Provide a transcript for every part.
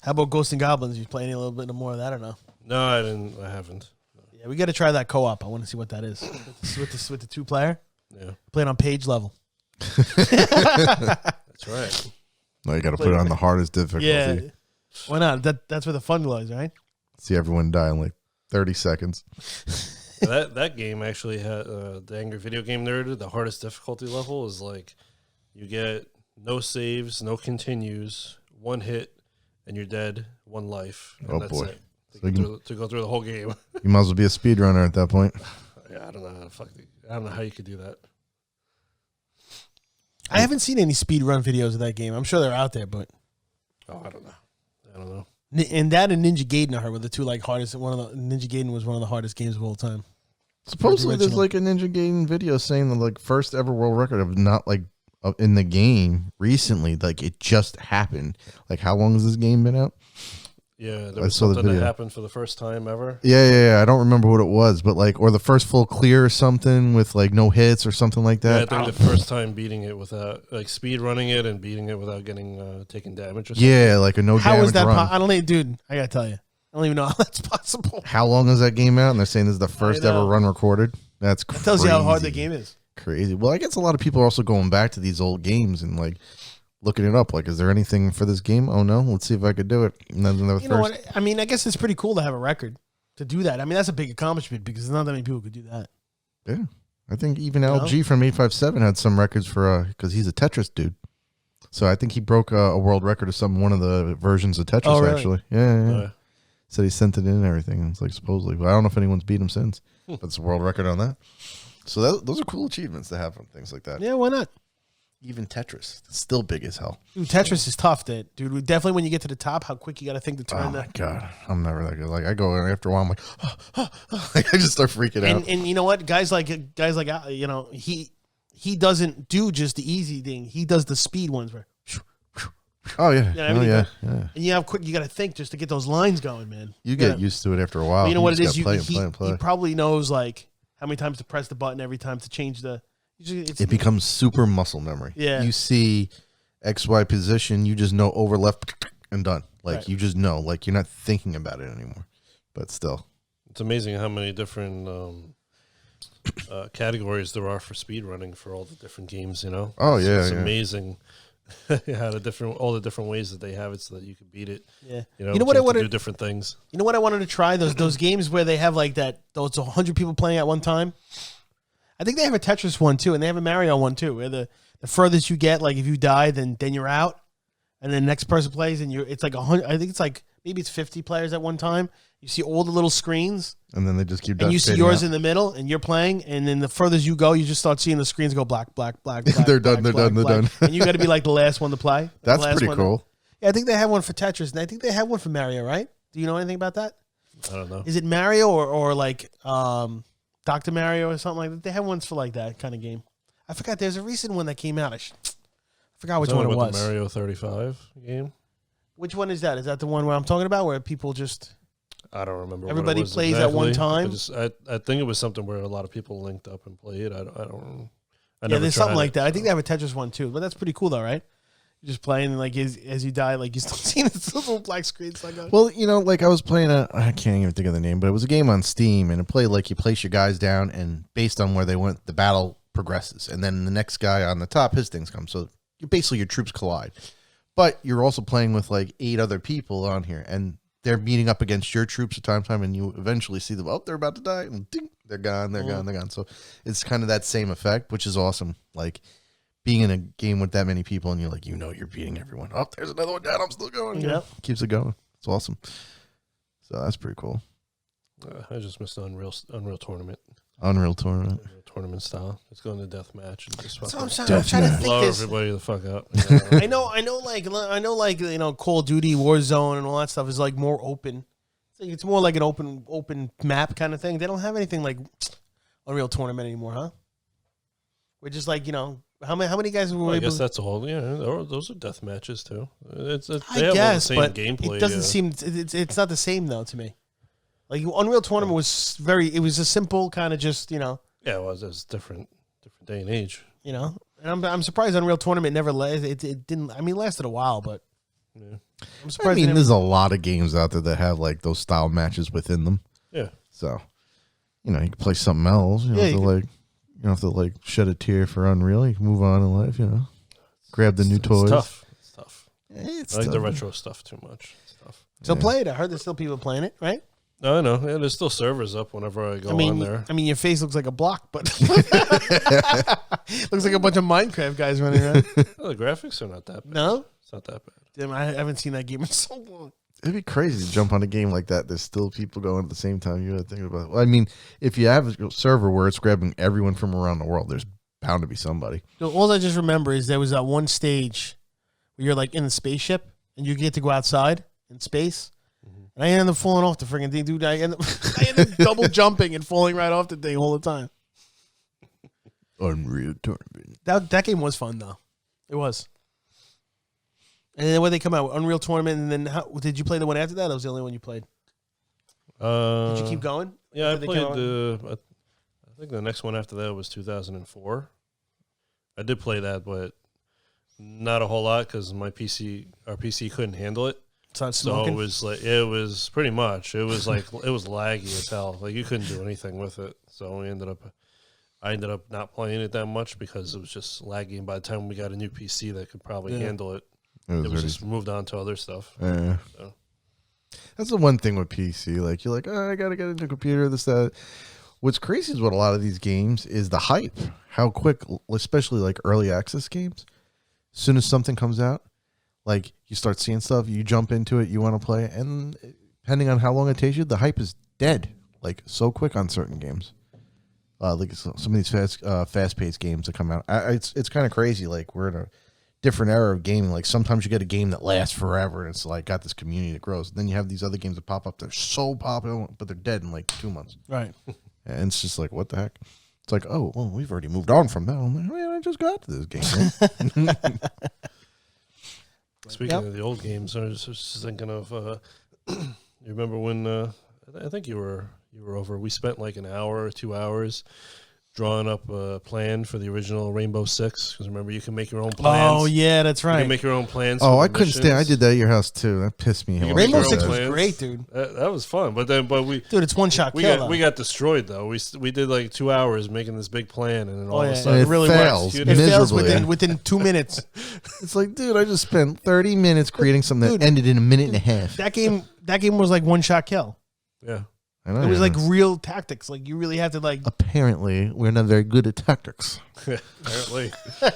How about Ghosts and Goblins? You playing a little bit more of that or no? No, I didn't. I haven't. Yeah, we got to try that co-op. I want to see what that is with the 2-player. Yeah, playing on page level. that's right. No, you got to put it on the hardest difficulty. Yeah, why not? That's where the fun lies, right? See everyone die in like 30 seconds. That game actually had the Angry Video Game Nerd. The hardest difficulty level is like you get no saves, no continues, one hit, and you're dead, one life. And that's boy. It. To go through the whole game. You might as well be a speedrunner at that point. Yeah, I don't know how you could do that. I haven't seen any speedrun videos of that game. I'm sure they're out there, but I don't know. And that and Ninja Gaiden, I heard, were the two like hardest. Ninja Gaiden was one of the hardest games of all time. Supposedly, there's like a Ninja Gaiden video saying the like first ever world record of not like in the game recently. Like it just happened. Like how long has this game been out? Yeah, there was something that happened for the first time ever. Yeah. I don't remember what it was, but like, or the first full clear or something with like no hits or something like that. Yeah, I think the first time beating it without like speed running it and beating it without getting taking damage or something. Yeah, like a no damage. How is that? Run. I don't think, dude. I gotta tell you, I don't even know how that's possible. How long is that game out? And they're saying this is the first ever run recorded. That's crazy. That tells you how hard the game is. Crazy. Well, I guess a lot of people are also going back to these old games and like looking it up. Like, is there anything for this game? Oh no, let's see if I could do it. And then you know what? I mean, I guess it's pretty cool to have a record to do that. I mean, that's a big accomplishment because not that many people could do that. Yeah, I think even LG from 857 had some records for because he's a Tetris dude. So I think he broke a world record of one of the versions of Tetris. Oh, really? Actually. Yeah. Said he sent it in and everything. And it's like supposedly, but I don't know if anyone's beat him since. But it's a world record on that. So those are cool achievements to have on things like that. Yeah, why not? Even Tetris, it's still big as hell. Dude, Tetris is tough, dude. Definitely when you get to the top, how quick you got to think to turn Oh my god, I'm never that good. Like I go after a while, I'm like, I just start freaking out. And you know what, guys like you know, he doesn't do just the easy thing. He does the speed ones where. Oh yeah, you know, yeah. And you have quick. You got to think just to get those lines going, man. You get used to it after a while. You know what it is? Play. He probably knows like how many times to press the button every time to change the. It becomes super muscle memory. Yeah. You see XY position, you just know over left and done. Like right. You just know. Like you're not thinking about it anymore. But still. It's amazing how many different categories there are for speed running for all the different games, you know? Oh yeah. It's amazing how all the different ways that they have it so that you can beat it. Yeah. You know what I want to do different things. You know what I wanted to try? Those games where they have like those 100 people playing at one time. I think they have a Tetris one too, and they have a Mario one too. Where the furthest you get, like if you die, then you're out, and then the next person plays, and it's like 100. I think it's like maybe it's 50 players at one time. You see all the little screens, and then they just keep. And you see yours in the middle, and you're playing, and then the furthest you go, you just start seeing the screens go black. They're done. They're done. And you got to be like the last one to play. That's pretty cool. Yeah, I think they have one for Tetris, and I think they have one for Mario. Right? Do you know anything about that? I don't know. Is it Mario or like Dr. Mario or something like that? They have ones for like that kind of game. I forgot. There's a recent one that came out. I forgot which one it was. The Mario 35 game. Which one is that? Is that the one where I'm talking about where people just... I don't remember. Everybody what it was plays exactly. at one time? I think it was something where a lot of people linked up and played. I don't. Yeah, there's something like that. I think they have a Tetris one too, but that's pretty cool though, right? You're just playing, like as you die, like you still see this little black screens. Well, you know, like I was playing I can't even think of the name, but it was a game on Steam, and it played like you place your guys down, and based on where they went, the battle progresses, and then the next guy on the top, his things come. So your troops collide, but you're also playing with like 8 other people on here, and they're meeting up against your troops at time, and you eventually see them. Oh, they're about to die, and ding, they're gone. They're gone. So it's kind of that same effect, which is awesome. Like. Being in a game with that many people and you're like, you're beating everyone. Oh, there's another one down. I'm still going. Yep. Keeps it going. It's awesome. So that's pretty cool. I just missed the Unreal Tournament. Unreal Tournament. Unreal Tournament style. It's going to death match and just I'm trying to think blow this. everybody the fuck up. I know, like you know, Call of Duty, Warzone, and all that stuff is like more open. It's more like an open map kind of thing. They don't have anything like Unreal Tournament anymore, huh? We're just like, you know. How many guys were I guess that's all. Yeah, those are death matches too. They have I guess, all the same but gameplay. It doesn't seem. It's not the same though to me. Like Unreal Tournament was it was a simple kind of just, you know. Yeah, it was a different day and age. You know, and I'm surprised Unreal Tournament never lasted. It didn't. I mean, it lasted a while, but Yeah. I'm I surprised. mean, there's a lot of games out there that have like those style matches within them. Yeah. So, you can play something else. You don't have to like shed a tear for Unreal. You can move on in life. Grab the new toys. It's tough. It's I like tough. the retro stuff too much. It's tough. Still play it. I heard there's still people playing it, right? No, I know. Yeah, there's still servers up whenever I go on there. I mean, your face looks like a block, but looks like a bunch of Minecraft guys running around. Oh, the graphics are not that bad. No, It's not that bad. damn, I haven't seen that game in so long. It'd be crazy to jump on a game like that. There's still people going at the same time. You got to think about it. Well, I mean, if you have a server where it's grabbing everyone from around the world, there's bound to be somebody. So all I just remember is there was that one stage where you're like in a spaceship and you get to go outside in space. And I ended up falling off the freaking thing, dude. I ended up double jumping and falling right off the thing all the time. Unreal Tournament. That game was fun though. It was. And then when they come out, Unreal Tournament, and then did you play the one after that? That was the only one you played. Did you keep going? Yeah, I Did they played come out? I think the next one after that was 2004. I did play that, but not a whole lot because our PC couldn't handle it. It's not So smoking. it was pretty much. It was like it was laggy as hell. Like you couldn't do anything with it. So I ended up not playing it that much because it was just laggy. And by the time we got a new PC that could probably handle it, it was just moved on to other stuff. Yeah. So. That's the one thing with PC. Like you're like, oh, I gotta get a new computer. This that. What's crazy is what a lot of these games is the hype. How quick, especially like early access games. As soon as something comes out, like you start seeing stuff, you jump into it, you want to play, and depending on how long it takes you, the hype is dead. Like so quick on certain games. Like some of these fast-paced games that come out, it's kind of crazy. Like we're in a different era of gaming. Like sometimes you get a game that lasts forever, and it's like got this community that grows. Then you have these other games that pop up. They're so popular, but they're dead in like 2 months. Right. And it's just like, what the heck? It's like, oh, well, we've already moved on from that. I'm like, man, I just got to this game. Speaking of the old games, I was just thinking of. You remember when I think you were over? We spent like an hour or 2 hours drawing up a plan for the original Rainbow Six. Because remember, you can make your own plans. Oh yeah, that's You right. can make your own plans. Oh, for I the couldn't stand. I missions. did that at your house too. That pissed me You off. can Rainbow make your Six own was plans. great, dude. That was fun, but Dude, it's one shot we kill. got though. we got destroyed though. We did like 2 hours making this big plan, and then all of a And sudden it really fails works. It fails miserably. within 2 minutes. It's like, dude, I just spent 30 minutes creating something that Dude, ended in a minute and a half. That game was like one shot kill. yeah. I know, It was yeah. like real tactics. Like you really had to like. Apparently, we're not very good at tactics. Apparently,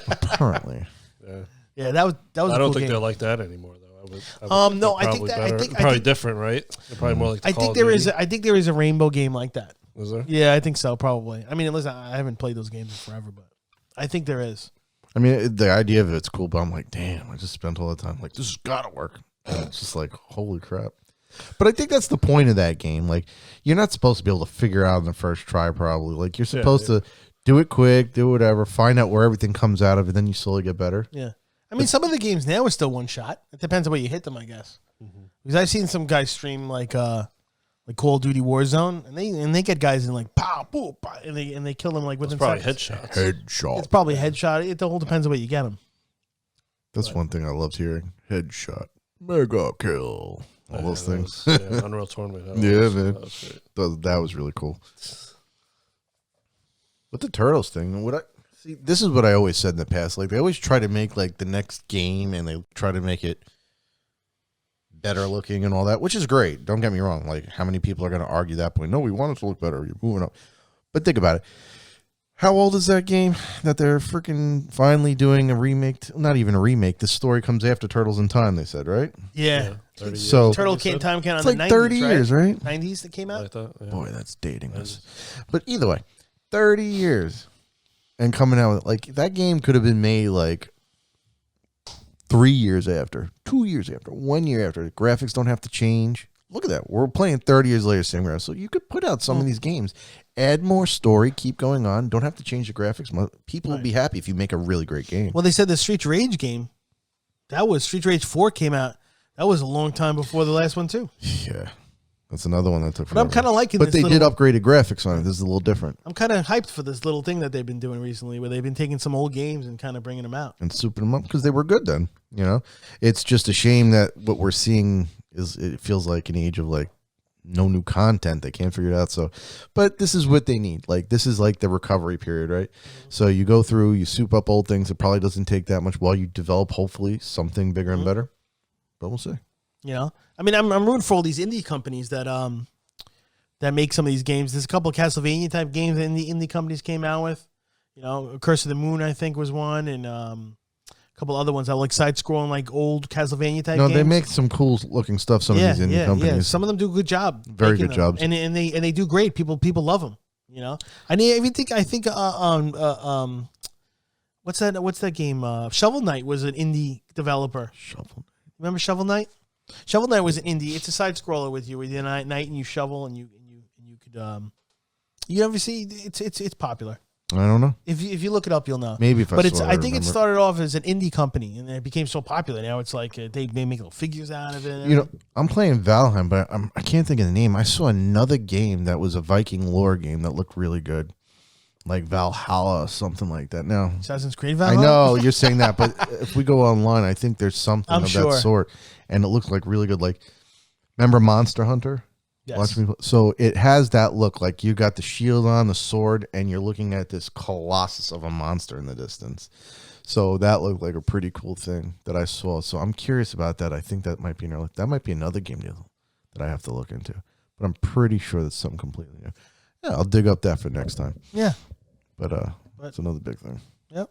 Apparently. yeah. Yeah, that was. I a don't cool think game. they're like that anymore, though. No, I probably think that- I better. think- I probably think- different, right? They're probably more like. The I Call think of there is. Duty. I think there is a Rainbow game like that. Is there? Yeah, I think so. Probably. I mean, listen, I haven't played those games in forever, but I think there is. I mean, the idea of it's cool, but I'm like, damn, I just spent all the time. Like, this has got to work. And it's just like, holy crap. But I think that's the point of that game. Like, you're not supposed to be able to figure out in the first try, probably. Like, you're supposed to do it quick, do whatever, find out where everything comes out of it, then you slowly get better. Yeah. I mean, some of the games now are still one shot. It depends on where you hit them, I guess. Because I've seen some guys stream like Call of Duty Warzone, and they get guys in like pow, boom, pow, and they kill them like It's within probably seconds. headshots. Headshot. It's probably headshot. It all depends on where you get them. That's one thing I loved hearing. Headshot. Mega kill. All those things. Unreal Tournament. Yeah, man. That was great. That was really cool. With the Turtles thing, this is what I always said in the past. Like, they always try to make like the next game, and they try to make it better looking and all that, which is great. Don't get me wrong. Like, how many people are going to argue that point? No, we want it to look better. You're moving up. But think about it. How old is that game that they're freaking finally doing a remake? Not even a remake. The story comes after Turtles in Time, they said, right? Yeah. 30 years. So- Turtle You said? Time came out It's in like the 90s, 30 years, right? 90s that came out? Like that. Yeah. Boy, that's dating us. But either way, 30 years and coming out with, like, that game could have been made like 3 years after, 2 years after, 1 year after. The graphics don't have to change. Look at that. We're playing 30 years later, same graphics. So you could put out some of these games, add more story, keep going on. Don't have to change the graphics. People will be happy if you make a really great game. Well, they said the Streets Rage game, Streets Rage 4 came out. That was a long time before the last one, too. Yeah. That's another one that took But I'm forever. kind of liking But this they did little, upgraded graphics on it. This is a little different. I'm kind of hyped for this little thing that they've been doing recently where they've been taking some old games and kind of bringing them out. And souping them up because they were good then. You know, it's just a shame that what we're seeing is it feels like an age of like no new content. They can't figure it out. So, but this is what they need. Like this is like the recovery period, right? So you go through, you soup up old things. It probably doesn't take that much while you develop hopefully something bigger and better. But we'll see. You know, I mean, I'm rooting for all these indie companies that make some of these games. There's a couple of Castlevania type games that indie companies came out with. You know, Curse of the Moon, I think, was one, and a couple other ones that like side scrolling, like old Castlevania type games. No, they make some cool looking stuff. Some of these indie companies. Yeah. Some of them do a good job. Very making good them. jobs. And they do great. People love them. You know, I think what's that game? Shovel Knight was an indie developer. Remember Shovel Knight? Shovel Knight was an indie. It's a side scroller with you at night and you shovel and you could you ever see it's popular. I don't know. If you look it up, you'll know. Maybe if I but saw it, I think it remember. started off as an indie company and then it became so popular. Now it's like they make little figures out of it. You know, I'm playing Valheim, but I can't think of the name. I saw another game that was a Viking lore game that looked really good, like Valhalla or something like that. No, Assassin's Creed I Valhalla? know you're saying that, but if we go online, I think there's something I'm of sure. that sort, and it looks like really good. Like, remember Monster Hunter? Yes. Watch me. So it has that look, like you got the shield on, the sword, and you're looking at this colossus of a monster in the distance. So that looked like a pretty cool thing that I saw. So I'm curious about that. I think that might be another game deal that I have to look into. But I'm pretty sure that's something completely new. Yeah, I'll dig up that for next time. Yeah. But it's another big thing. Yep.